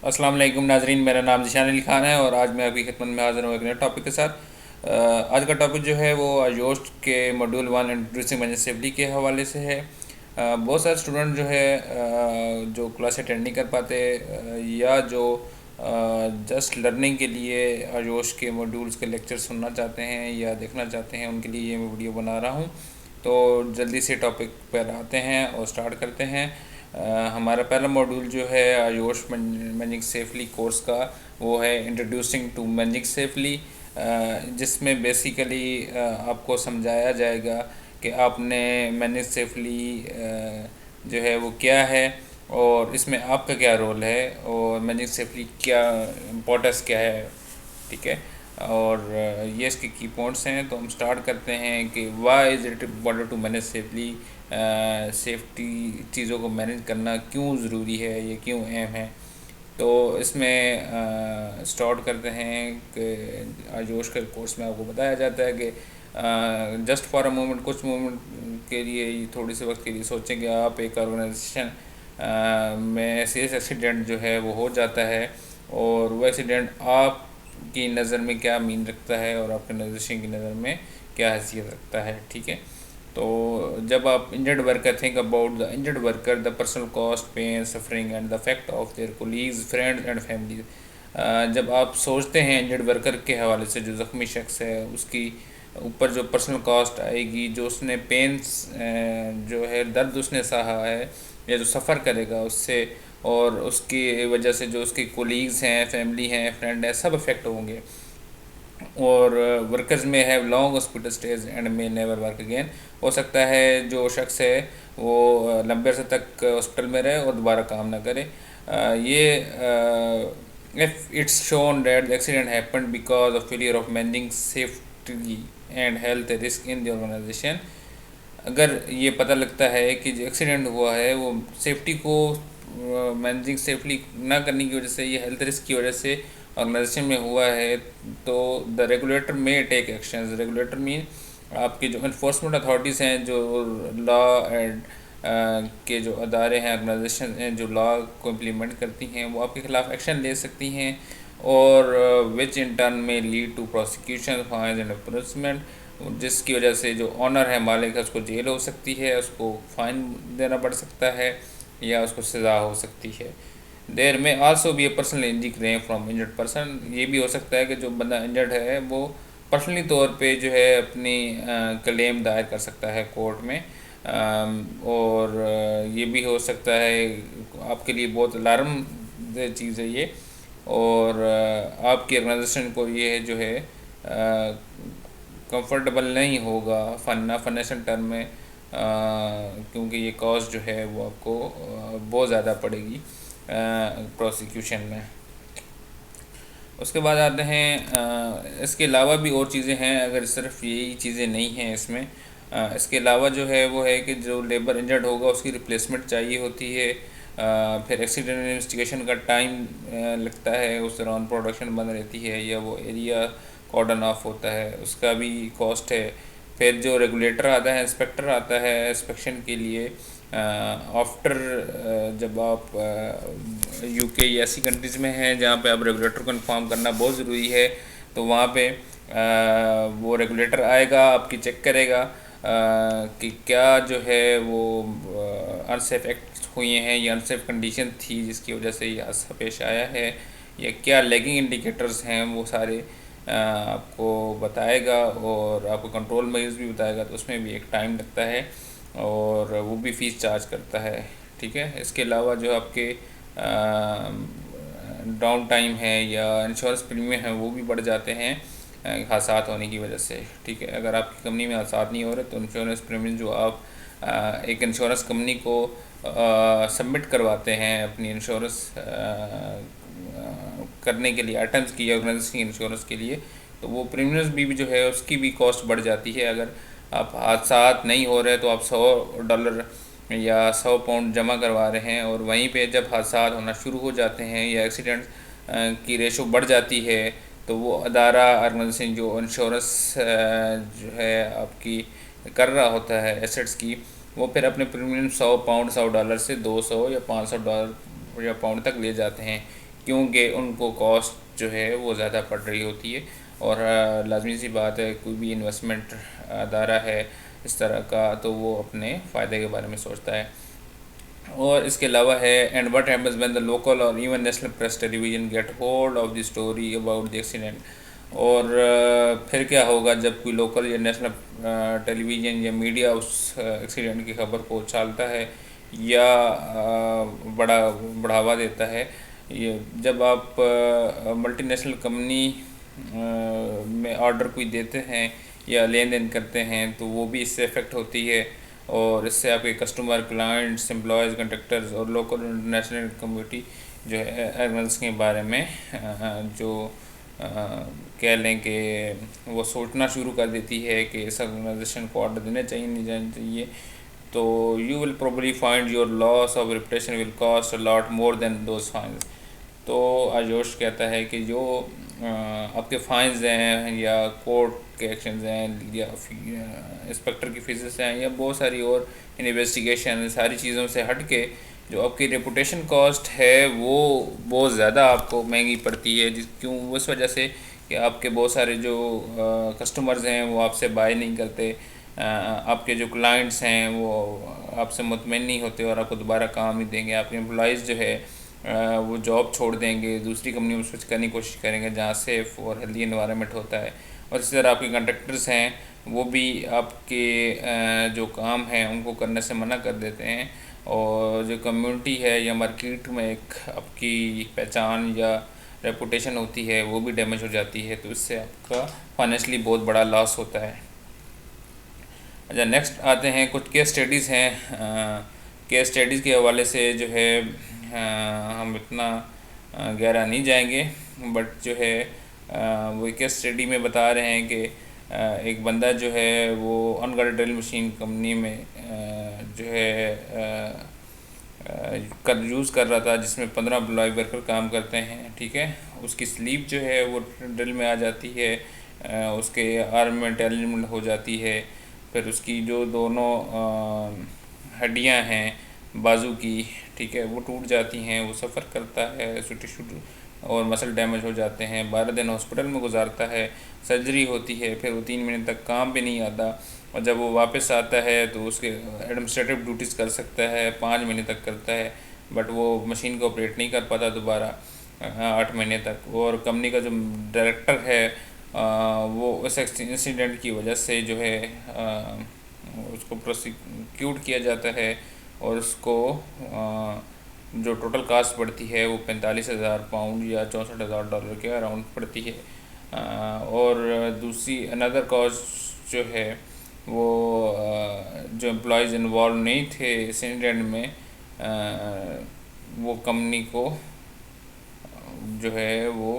अस्सलाम वालेकुम नाजरीन, मेरा नाम जिशान अली ख़ान है और आज मैं आपकी खिदमत में हाज़िर हूँ एक नए टॉपिक के साथ। आज का टॉपिक जो है वो आयोस्ट के मॉड्यूल 1 इंट्रोड्यूसिंग मैनेजेबिलिटी के हवाले से है। बहुत सारे स्टूडेंट जो है जो क्लास अटेंड नहीं कर पाते या जो जस्ट लर्निंग के लिए आयोस्ट के मॉड्यूल्स के लेक्चर सुनना चाहते हैं या देखना चाहते हैं, उनके लिए ये मैं वीडियो बना रहा हूँ। तो जल्दी से टॉपिक पर आते हैं और स्टार्ट करते हैं। हमारा पहला मॉड्यूल जो है आयोश मैनेजिंग सेफली कोर्स का, वो है इंट्रोड्यूसिंग टू मैनेजिंग सेफली, जिसमें बेसिकली आपको समझाया जाएगा कि आपने मैनेज सेफली जो है वो क्या है और इसमें आपका क्या रोल है और मैनेजिंग सेफली क्या इम्पोर्टेंस क्या है। ठीक है, और ये इसके की पॉइंट्स हैं। तो हम स्टार्ट करते हैं कि why is it important to manage safely. Safety चीज़ों को मैनेज करना क्यों ज़रूरी है, ये क्यों अहम है। तो इसमें स्टार्ट करते हैं कि आजोश के कोर्स में आपको बताया जाता है कि जस्ट फॉर अ मोमेंट, कुछ मोमेंट के लिए, थोड़ी से वक्त के लिए सोचें कि आप एक ऑर्गेनाइजेशन में सीरियस एक्सीडेंट जो है वो हो जाता है और वो एक्सीडेंट आपकी नज़र में क्या मीन रखता है और आपके ऑर्गेनाइजेशन की नज़र में क्या हैसियत रखता है। ठीक है, तो जब आप injured worker, think about the injured worker, the personal cost, pain, suffering and the effect of their colleagues, friends and family. जब आप सोचते हैं इंजर्ड वर्कर के हवाले से, जो ज़ख्मी शख्स है उसकी ऊपर जो पर्सनल कॉस्ट आएगी, जो उसने पेन्स जो है दर्द उसने सहा है या जो सफ़र करेगा उससे, और उसकी वजह से जो उसके कोलीग्स हैं, फैमिली हैं, फ्रेंड हैं, सब इफ़ेक्ट होंगे। और वर्कर्स में है long hospital stage and may never work again. हो सकता है जो शख्स है वो लंबे अरसे तक हॉस्पिटल में रहे और दोबारा काम ना करे। ये if it's shown that the accident happened because of failure of managing safety and health risk in the organisation. अगर ये पता लगता है कि जो एक्सीडेंट हुआ है वो सेफ्टी को मैनेजिंग सेफली ना करने की वजह से, ये हेल्थ रिस्क की वजह से ऑर्गेनाइजेशन में हुआ है, तो द रेगुलेटर में टेक एक्शन। रेगुलेटर मीन आपकी जो इन्फोर्समेंट अथॉरिटीज़ हैं, जो लॉ एंड के जो अदारे हैं, ऑर्गेनाइजेशन हैं जो लॉ को इम्प्लीमेंट करती हैं, वो आपके ख़िलाफ़ एक्शन ले सकती हैं और विच इन टर्न में lead to prosecution, fine and imprisonment, जिसकी वजह से जो ऑनर है, मालिक है, उसको जेल हो सकती है, उसको फ़ाइन देना पड़ सकता है या उसको सज़ा हो सकती है। देर में आल्सो भी ए personal injury claim from injured person. ये भी हो सकता है कि जो बंदा इंजर्ड है वो पर्सनली तौर पे जो है अपनी क्लेम दायर कर सकता है कोर्ट में। और ये भी हो सकता है, आपके लिए बहुत अलार्म चीज़ है ये, और आपकी ऑर्गेनाइजेशन को ये जो है कंफर्टेबल नहीं होगा फाइनेंशियल टर्म में, क्योंकि ये कॉस्ट जो है वो आपको बहुत ज़्यादा पड़ेगी प्रोसिक्यूशन में। उसके बाद आते हैं इसके अलावा भी और चीज़ें हैं, अगर सिर्फ यही चीज़ें नहीं हैं इसमें। इसके अलावा जो है वो है कि जो लेबर इंजर्ड होगा उसकी रिप्लेसमेंट चाहिए होती है। फिर एक्सीडेंट इन्वेस्टिगेशन का टाइम लगता है, उस दौरान प्रोडक्शन बंद रहती है या वो एरिया कॉर्डन ऑफ होता है, उसका भी कॉस्ट है। फिर जो रेगुलेटर आता है, इंस्पेक्टर आता है इंस्पेक्शन के लिए आफ्टर, जब आप यूके या ऐसी कंट्रीज़ में हैं जहाँ पे आप रेगुलेटर को इन्फॉर्म करना बहुत ज़रूरी है, तो वहाँ पे वो रेगुलेटर आएगा, आपकी चेक करेगा कि क्या जो है वो अनसेफ एक्ट हुए हैं या अनसेफ कंडीशन थी जिसकी वजह से ये हादसा पेश आया है, या क्या लैगिंग इंडिकेटर्स हैं, वो सारे आपको बताएगा और आपको कंट्रोल मेजर्स भी बताएगा। तो उसमें भी एक टाइम लगता है और वो भी फ़ीस चार्ज करता है। ठीक है, इसके अलावा जो आपके डाउन टाइम है या इंश्योरेंस प्रीमियम है वो भी बढ़ जाते हैं हादसात होने की वजह से। ठीक है, अगर आपकी कंपनी में हादसात नहीं हो रहे तो इंश्योरेंस प्रीमियम जो आप एक इंश्योरेंस कंपनी को सबमिट करवाते हैं अपनी इंश्योरेंस करने के लिए, आइटम्स की ऑर्गेनाइजेशन इंश्योरेंस के लिए, तो वो प्रीमियम्स भी जो है उसकी भी कॉस्ट बढ़ जाती है। अगर आप हादसात नहीं हो रहे तो आप $100 या 100 पाउंड जमा करवा रहे हैं, और वहीं पे जब हादसात होना शुरू हो जाते हैं या एक्सीडेंट की रेशो बढ़ जाती है, तो वो अदारा ऑर्गेनाइजेशन जो इंश्योरेंस जो है आपकी कर रहा होता है एसेट्स की, वो फिर अपने प्रीमियम $100 $100 से $200 या $500 या पाउंड तक ले जाते हैं। क्योंकि उनको कॉस्ट जो है वो ज़्यादा पड़ रही होती है। और लाजमी सी बात है, कोई भी इन्वेस्टमेंट अदारा है इस तरह का, तो वो अपने फ़ायदे के बारे में सोचता है। और इसके अलावा है, and what happens when the local और even national press television get hold of the story about the accident. और फिर क्या होगा जब कोई लोकल या नेशनल टेलीविज़न या मीडिया उस एक्सीडेंट की खबर को उछालता है या बढ़ावा देता है। ये जब आप मल्टीनेशनल कंपनी में ऑर्डर कोई देते हैं या लेन देन करते हैं तो वो भी इससे इफ़ेक्ट होती है, और इससे आपके कस्टमर, क्लाइंट्स, एम्प्लॉयज़, कंट्रैक्टर्स और लोकल इंटरनेशनल कम्युनिटी जो है एनिमल्स के बारे में जो कह लें कि वो सोचना शुरू कर देती है कि इस ऑर्गेनाइजेशन को ऑर्डर देने चाहिए, नहीं देने चाहिए। तो you will probably find your loss of reputation will cost a lot more than those fines. तो आयोश कहता है कि जो आपके फाइन्स हैं या कोर्ट के एक्शंस हैं या इंस्पेक्टर की फीसेस हैं या बहुत सारी और इन्वेस्टिगेशन, सारी चीज़ों से हट के जो आपकी रेपुटेशन कॉस्ट है वो बहुत ज़्यादा आपको महंगी पड़ती है। क्यों? उस वजह से कि आपके बहुत सारे जो कस्टमर्स हैं वो आपसे बाय नहीं करते, आपके जो क्लाइंट्स हैं वो आपसे मुतमईन नहीं होते और आपको दोबारा काम नहीं देंगे। आपके एम्प्लॉयज़ जो है वो जॉब छोड़ देंगे, दूसरी कंपनी में स्विच करने की कोशिश करेंगे जहाँ सेफ़ और हेल्दी एनवायरनमेंट होता है। और इसी तरह आपके कंट्रैक्टर्स हैं वो भी आपके जो काम हैं उनको करने से मना कर देते हैं, और जो कम्युनिटी है या मार्केट में एक आपकी पहचान या रेपुटेशन होती है वो भी डैमेज हो जाती है। तो इससे आपका फाइनेंशियली बहुत बड़ा लॉस होता है। अच्छा, नेक्स्ट आते हैं, कुछ केस स्टडीज़ हैं। केस स्टडीज़ के हवाले से जो है हम इतना गहरा नहीं जाएंगे, बट जो है वो केस स्टडी में बता रहे हैं कि एक बंदा जो है वो अनगार्ड ड्रिल मशीन कंपनी में जो है कर यूज़ कर रहा था, जिसमें 15 एम्प्लॉय वर्कर काम करते हैं। ठीक है, उसकी स्लीप जो है वो ड्रिल में आ जाती है, उसके आर्म में एलिमेंट हो जाती है, फिर उसकी जो दोनों हड्डियां हैं बाजू की, ठीक है, वो टूट जाती हैं, वो सफ़र करता है, टिश्यू और मसल डैमेज हो जाते हैं। 12 दिन हॉस्पिटल में गुजारता है, सर्जरी होती है, फिर वो 3 महीने तक काम भी नहीं आता, और जब वो वापस आता है तो उसके एडमिनिस्ट्रेटिव ड्यूटीज़ कर सकता है, 5 महीने तक करता है, बट वो मशीन को ऑपरेट नहीं कर पाता दोबारा 8 महीने तक। और कंपनी का जो डायरेक्टर है वो उस इंसिडेंट की वजह से जो है उसको प्रोसिक्यूट किया जाता है, और उसको जो टोटल कास्ट पड़ती है वो 45,000 पाउंड या 64,000 डॉलर के अराउंड पड़ती है। और दूसरी अनदर कॉस्ट जो है वो जो एम्प्लॉयज़ इन्वॉल्व नहीं थे इस इंसिडेंट में वो कंपनी को जो है वो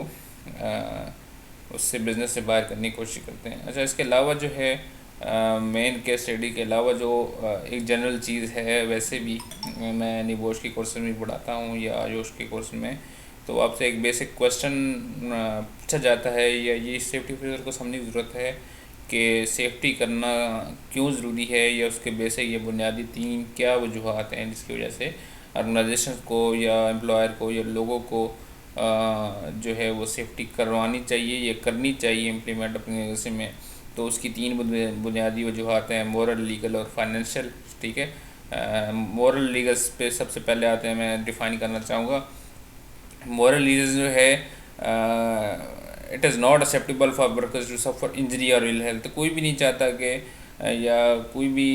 उससे बिज़नेस से बाहर करने की कोशिश करते हैं। अच्छा, इसके अलावा जो है मेन केस स्टडी के अलावा जो एक जनरल चीज़ है, वैसे भी मैं निबोश के कोर्स में पढ़ाता हूँ या आयोश के कोर्स में, तो आपसे एक बेसिक क्वेश्चन पूछा जाता है या ये सेफ्टी ऑफिसर को समझने की ज़रूरत है कि सेफ्टी करना क्यों ज़रूरी है, या उसके बेसिक या बुनियादी 3 क्या वजूहत हैं जिसकी वजह से ऑर्गेनाइजेशन को या एम्प्लॉयर को या लोगों को जो है वो सेफ्टी करवानी चाहिए या करनी चाहिए इम्प्लीमेंट अपने ऑर्गेनाइजेशन में। तो उसकी 3 बुनियादी वजूहत हैं, मोरल, लीगल और फाइनेंशियल। ठीक है, मोरल लीगल पे सबसे पहले आते हैं, मैं डिफ़ाइन करना चाहूँगा। मोरल लीगल जो है it is not acceptable for workers to suffer injury और इल हेल्थ। कोई भी नहीं चाहता कि या कोई भी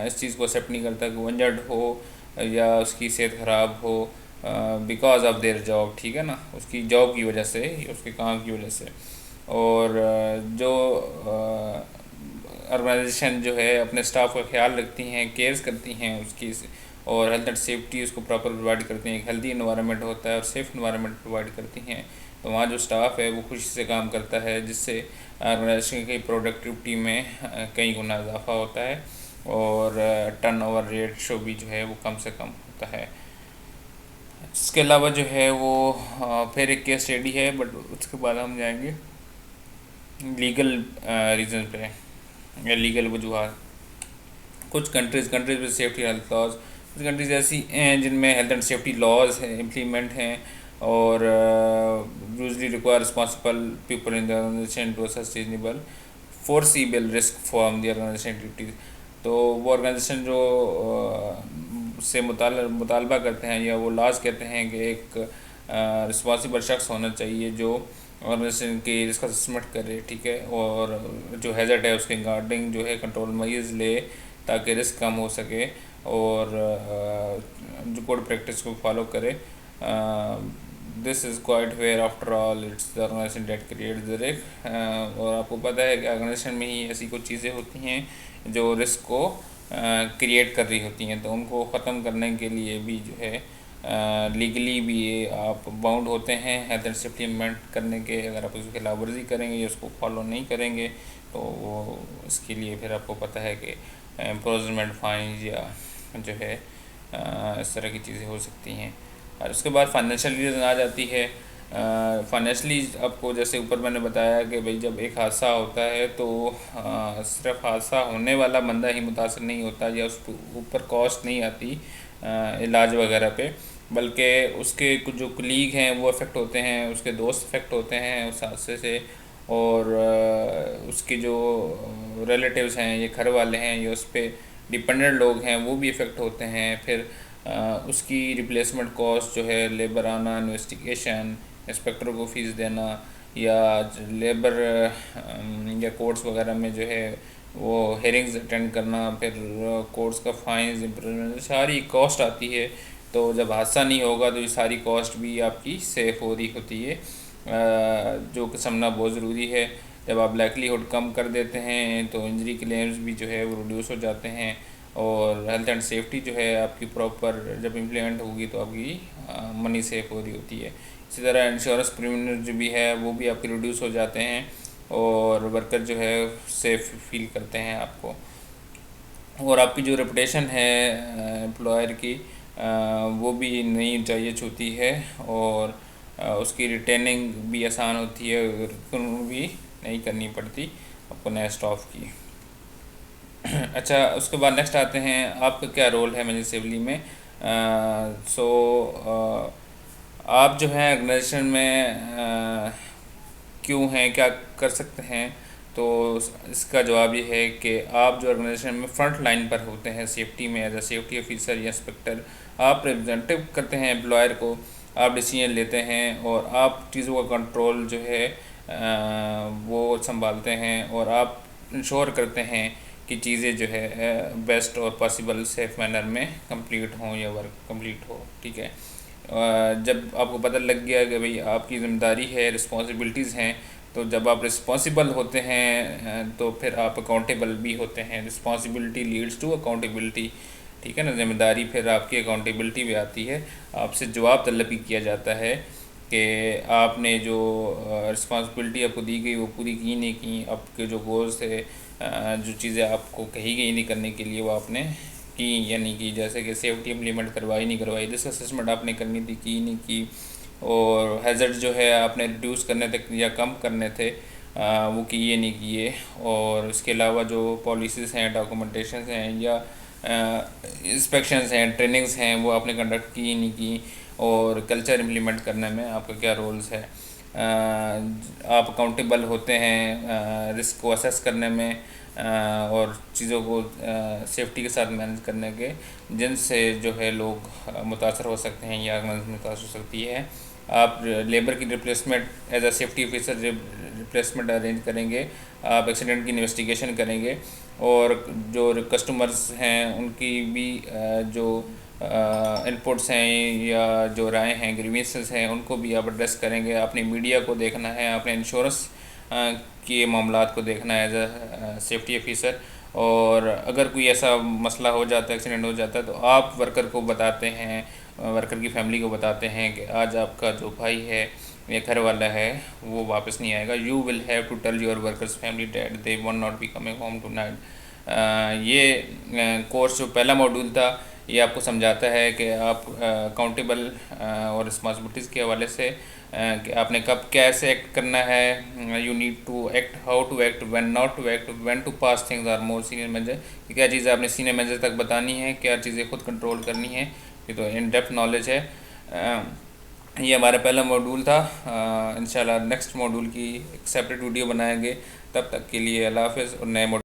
इस चीज़ को एक्सेप्ट नहीं करता कि वो इंजर्ड हो या उसकी सेहत ख़राब हो बिकॉज ऑफ देयर जॉब। ठीक है ना, उसकी जॉब की वजह से या उसके काम की वजह से। और जो ऑर्गेनाइजेशन जो है अपने स्टाफ का ख्याल रखती हैं, केयर्स करती हैं उसकी, और हेल्थ एंड सेफ्टी उसको प्रॉपर प्रोवाइड करती हैं, एक हेल्दी इन्वायरमेंट होता है और सेफ़ इन्वायरमेंट प्रोवाइड करती हैं, तो वहाँ जो स्टाफ है वो खुशी से काम करता है, जिससे ऑर्गेनाइजेशन की प्रोडक्टिविटी में कई गुना इजाफा होता है, और टर्नओवर रेशो भी जो है वो कम से कम होता है। इसके अलावा जो है वो फिर एक केस स्टडी है, बट उसके बाद हम जाएंगे लीगल रीज़न पे या लीगल वजूहत। कुछ कंट्रीज़ में सेफ्टी हेल्थ लॉज कुछ कंट्रीज़ ऐसी हैं जिनमें हेल्थ एंड सेफ्टी लॉज हैं इम्प्लीमेंट हैं और usually require responsible people in the organisation to sustainable forcible risk from the organisation activities. तो वो ऑर्गेनाइजेशन जो से मुतालबा करते हैं या वो लाज कहते हैं कि एक रिस्पॉन्सिबल शख्स होना चाहिए जो ऑर्गेनाइजेशन की रिस्क असेसमेंट करे, ठीक है, और जो हैज़र्ड है उसके गार्डिंग जो है कंट्रोल मेजर्स ले ताकि रिस्क कम हो सके और जो कोड प्रैक्टिस को फॉलो करे। This is quite where after all it's the organisation that create the risk. और आपको पता है कि ऑर्गेनाइजेशन में ही ऐसी कुछ चीज़ें होती हैं जो रिस्क को क्रिएट कर रही होती हैं, तो उनको ख़त्म करने के लिए भी जो है लीगली भी ये आप बाउंड होते हैं हेल्थ एंड सेफ्टी इम्प्लीमेंट करने के। अगर आप उसकी खिलाफ वर्जी करेंगे या उसको फॉलो नहीं करेंगे तो वो इसके लिए फिर आपको पता है कि इम्पोजमेंट फाइन या जो है इस तरह की चीज़ें हो सकती हैं। और उसके बाद फाइनेंशियल रीज़न आ जाती है। फाइनेंशली आपको जैसे ऊपर मैंने बताया कि भाई जब एक हादसा होता है तो सिर्फ हादसा होने वाला बंदा ही मुतासर नहीं होता या उस ऊपर कॉस्ट नहीं आती इलाज वगैरह पे, बल्कि उसके कुछ जो कलीग हैं वो अफेक्ट होते हैं, उसके दोस्त अफेक्ट होते हैं उस हादसे से, और उसके जो रिलेटिव्स हैं ये घर वाले हैं या उस पर डिपेंडेंट लोग हैं वो भी इफ़ेक्ट होते हैं। फिर उसकी रिप्लेसमेंट कॉस्ट जो है लेबर आना, इन्वेस्टिगेशन, इंस्पेक्टर को फ़ीस देना या लेबर या कोर्ट्स वगैरह में जो है वो हेयरिंग्स अटेंड करना, फिर कोर्ट्स का फ़ाइन्स, इम्प्रूवमेंट, सारी कॉस्ट आती है। तो जब हादसा नहीं होगा तो ये सारी कॉस्ट भी आपकी सेफ हो रही होती है, जो कि समझना बहुत ज़रूरी है। जब आप लाइक्लीहुड कम कर देते हैं तो इंजरी क्लेम्स भी जो है वो रिड्यूस हो जाते हैं और हेल्थ एंड सेफ्टी जो है आपकी प्रॉपर जब इम्प्लीमेंट होगी तो आपकी मनी सेफ हो रही होती है। इसी तरह इंश्योरेंस प्रीमियम जो भी है वो भी आपके रिड्यूस हो जाते हैं और वर्कर जो है सेफ फील करते हैं आपको, और आपकी जो रेपुटेशन है एम्प्लॉयर की वो भी नई ऊंचाई छूती है और उसकी रिटेनिंग भी आसान होती है, भी नहीं करनी पड़ती आपको नया स्टाफ की। अच्छा, उसके बाद नेक्स्ट आते हैं आपका क्या रोल है मैनेजर असेंबली में। आप जो है ऑर्गेनाइजेशन में क्यों हैं, क्या कर सकते हैं, तो इसका जवाब ये है कि आप जो ऑर्गेनाइजेशन में फ्रंट लाइन पर होते हैं सेफ्टी में, एज अ सेफ्टी ऑफिसर या इंस्पेक्टर, आप रिप्रेजेंटेटिव करते हैं एम्प्लॉयर को, आप डिसीजन लेते हैं और आप चीज़ों का कंट्रोल जो है वो संभालते हैं और आप इंश्योर करते हैं कि चीज़ें जो है बेस्ट और पॉसिबल सेफ मैनर में कंप्लीट हों या वर्क कंप्लीट हो, ठीक है। जब आपको पता लग गया कि भाई आपकी ज़िम्मेदारी है, रिस्पॉन्सिबिलिटीज़ हैं, तो जब आप रिस्पॉन्सिबल होते हैं तो फिर आप अकाउंटेबल भी होते हैं। रिस्पॉन्सिबिलिटी लीड्स टू अकाउंटेबिलिटी, ठीक है ना। ज़िम्मेदारी फिर आपकी अकाउंटेबिलिटी भी आती है, आपसे जवाब तलब भी किया जाता है कि आपने जो रिस्पॉन्सिबिलिटी आपको दी गई वो पूरी की नहीं की, आपके जो गोल्स थे, जो चीज़ें आपको कही गई नहीं करने के लिए वो आपने की या नहीं की, जैसे कि सेफ्टी इम्प्लीमेंट करवाई नहीं करवाई, रिस्क असेसमेंट आपने करनी थी की नहीं की, और हैज़र्ड जो है आपने रिड्यूस करने तक या कम करने थे वो किए नहीं किए, और इसके अलावा जो पॉलिसीज़ हैं, डॉक्यूमेंटेशन हैं या इंस्पेक्शंस हैं, ट्रेनिंग्स हैं, वो आपने कंडक्ट की नहीं की, और कल्चर इम्प्लीमेंट करने में आपका क्या रोल्स है। आप अकाउंटेबल होते हैं रिस्क को असेस करने में और चीज़ों को सेफ्टी के साथ मैनेज करने के, जिनसे जो है लोग मुतासर हो सकते हैं या मुतासर हो सकती है। आप लेबर की replacement as a safety officer replacement arrange करेंगे, आप एक्सीडेंट की इन्वेस्टिगेशन करेंगे, और जो कस्टमर्स हैं उनकी भी जो इनपुट्स हैं या जो राय हैं, ग्रीवेंसेस हैं, उनको भी आप एड्रेस करेंगे। अपनी मीडिया को देखना है, अपने इंश्योरेंस के मामलात को देखना है एज अ सेफ्टी ऑफिसर, और अगर कोई ऐसा मसला हो जाता है, एक्सीडेंट हो जाता है, तो आप वर्कर को बताते हैं, वर्कर की फैमिली को बताते हैं कि आज आपका जो भाई है या घर वाला है वो वापस नहीं आएगा। You will have to tell your workers family that they won't not be coming home tonight. ये कोर्स जो पहला मॉड्यूल था ये आपको समझाता है कि आप अकाउंटेबल और रिस्पॉन्सिबिलिटीज़ के हवाले से कि आपने कब कैसे एक्ट करना है, you need to act, how to act, when not to act, when to pass things are more senior manager, कि क्या चीज़ें आपने सीनियर मैनेजर तक बतानी है, क्या चीज़ें खुद कंट्रोल करनी है। ये तो इन डेप्थ नॉलेज है। ये हमारा पहला मॉड्यूल था। इंशाल्लाह नेक्स्ट मॉड्यूल की एक सेपरेट वीडियो बनाएंगे। तब तक के लिए अल्लाह हाफ़िज़ और नए